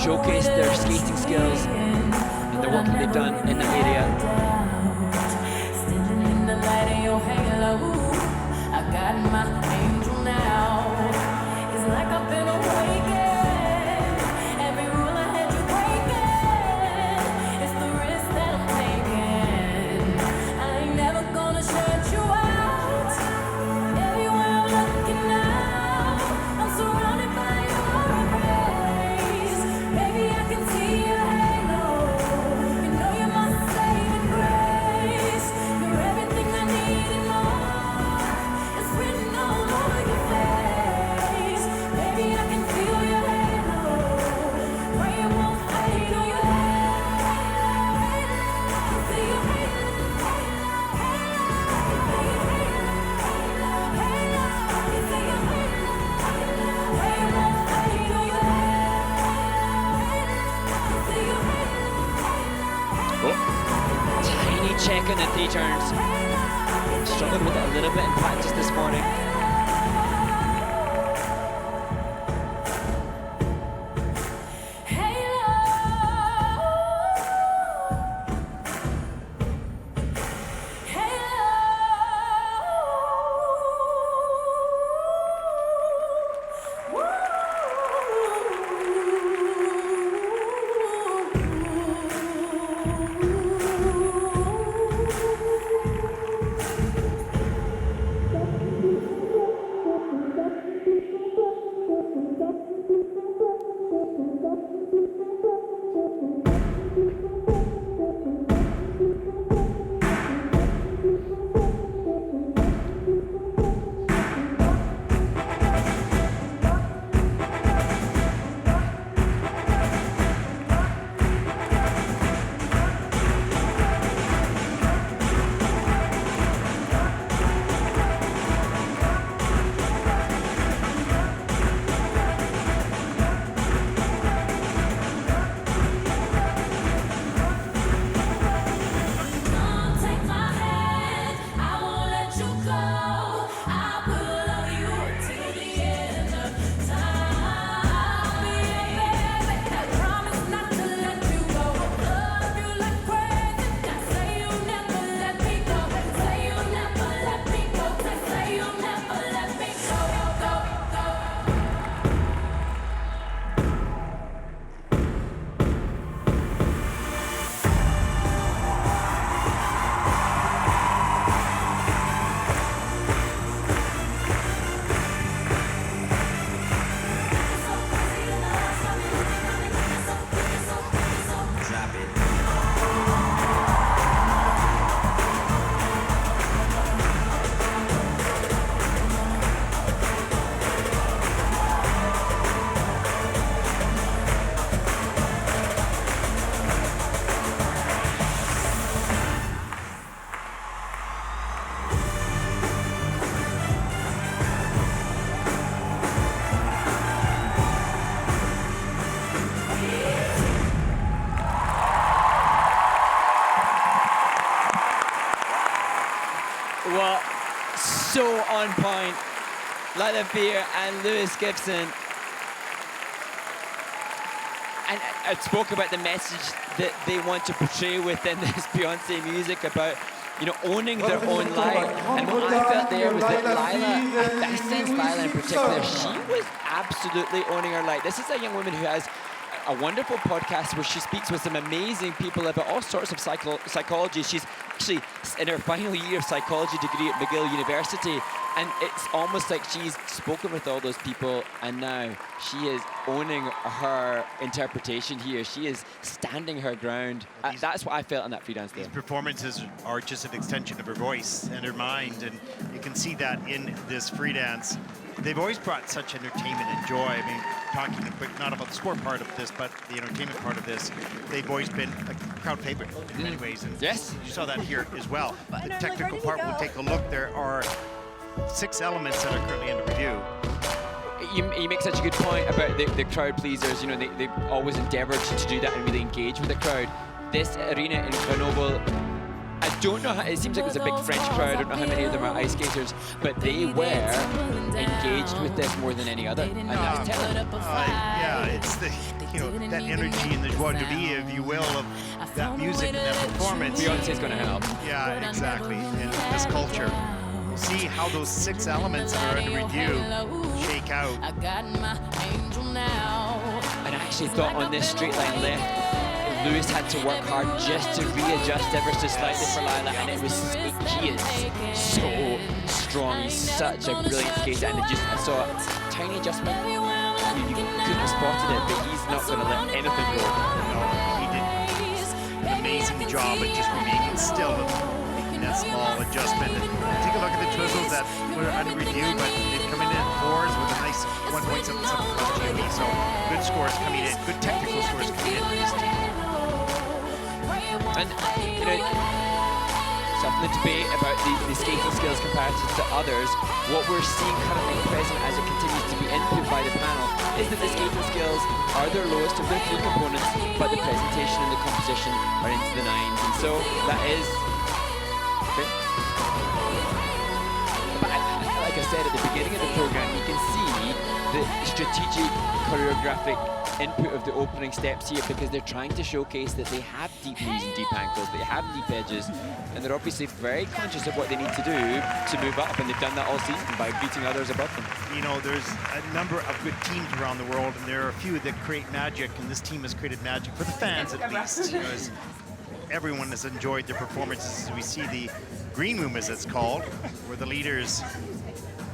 showcase their skating skills and the work that they've done in that area. I got my angel now. It's like I've been awakened. Every rule I had you breaking. It's the risk that I'm taking. I ain't never gonna shut you out. Everywhere I'm looking now, I'm surrounded by your embrace. Baby, I can see your halo. You know you're my saving grace. You're everything I need and more. Written all over your face. Baby, I can feel your halo. Pray it won't fade on your halo. See your halo. Pray it won't fade on your halo. Tiny check on the 3 turns. Struggled with it a little bit in practice this morning. Well, so on point. Lila Beer and Lewis Gibson. And I spoke about the message that they want to portray within this Beyonce music about, you know, owning their own light. And what I felt there was that Lila, I sense Lila in particular, she was absolutely owning her light. This is a young woman who has a wonderful podcast where she speaks with some amazing people about all sorts of psychology. She's actually in her final year of psychology degree at McGill University, and it's almost like she's spoken with all those people and now she is owning her interpretation here. She is standing her ground. That's what I felt in that free dance there. These performances are just an extension of her voice and her mind, and you can see that in this free dance. They've always brought such entertainment and joy. I mean, talking a quick, not about the sport part of this, but the entertainment part of this, they've always been a crowd favorite in many ways. And yes, you saw that here as well. The technical part, we'll take a look. There are 6 elements that are currently under review. You make such a good point about the crowd pleasers. You know, they've always endeavored to do that and really engage with the crowd. This arena in Grenoble, I don't know how, it seems like there's a big French crowd. I don't know how many of them are ice skaters, but they were engaged with this more than any other. And that's telling. Yeah, it's the, that energy and the joie de vivre, if you will, of that music and that performance. Beyonce's going to help. Yeah, exactly. And this culture. We'll see how those 6 elements that are under review shake out. And I actually thought on this straight line left, Lewis had to work hard just to readjust ever so slightly for Lila, and it was, he is so strong. He's such a brilliant skater, and I saw a tiny adjustment. You couldn't have spotted it, but he's not going to let anything go. No, he did an amazing job at just remaining still and making that small adjustment. And take a look at the twizzles that were under review, but they've come in at 4s with a nice 1.77 plus GOE. So good scores coming in, good technical scores coming in for this team. And, something to debate about the skating skills compared to others. What we're seeing currently present as it continues to be input by the panel is that the skating skills are their lowest of their 3 components, but the presentation and the composition are into the 9s. And so that is... But like I said at the beginning of the program, you can see the strategic choreographic input of the opening steps here, because they're trying to showcase that they have deep knees and deep ankles, they have deep edges, and they're obviously very conscious of what they need to do to move up, and they've done that all season by beating others above them. There's a number of good teams around the world, and there are a few that create magic, and this team has created magic for the fans at least. As everyone has enjoyed their performances. As we see the green room, as it's called, where the leaders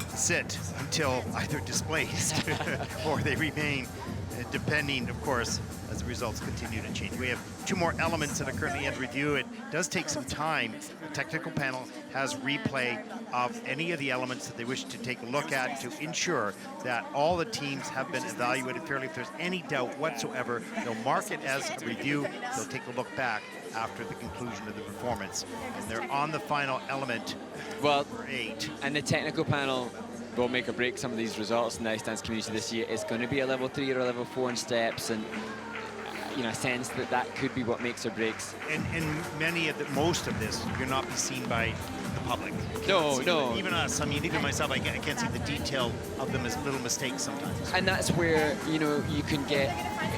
sit until either displaced or they remain, depending, of course, as the results continue to change. We have 2 more elements that are currently in review. It does take some time. The technical panel has replay of any of the elements that they wish to take a look at to ensure that all the teams have been evaluated fairly. If there's any doubt whatsoever, they'll mark it as a review. They'll take a look back after the conclusion of the performance. And they're on the final element, number 8. And the technical panel will make or break some of these results in the ice dance community this year. It's going to be a level 3 or a level 4 in steps, and I sense that could be what makes or breaks. And most of this, you'll not be seen by the public. No. Even us, even myself, I can't see the detail of them as little mistakes sometimes. And that's where, you can get,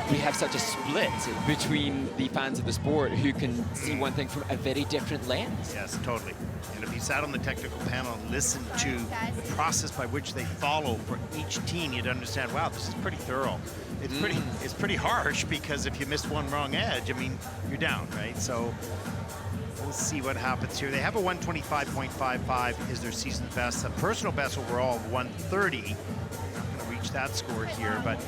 we have such a split between the fans of the sport who can see one thing from a very different lens. Yes, totally. And if you sat on the technical panel and listened to the process by which they follow for each team, you'd understand, wow, this is pretty thorough. It's pretty harsh, because if you miss one wrong edge, you're down, right? So we'll see what happens here. They have a 125.55 is their season best. A personal best overall of 130. Not going to reach that score here, but...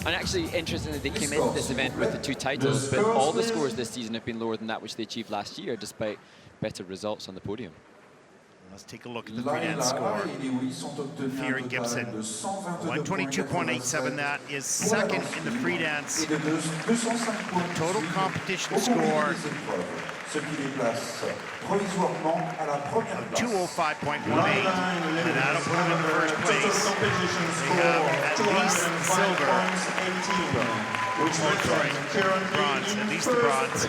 And actually, interestingly, they came into this event with the 2 titles, but all the scores this season have been lower than that which they achieved last year, despite better results on the podium. Let's take a look at the freelance score here in Gibson. 122.87, that is second in the free dance. Total competition score of 205.18, and that'll put them in first place. They have at least silver, bronze, at least the bronze.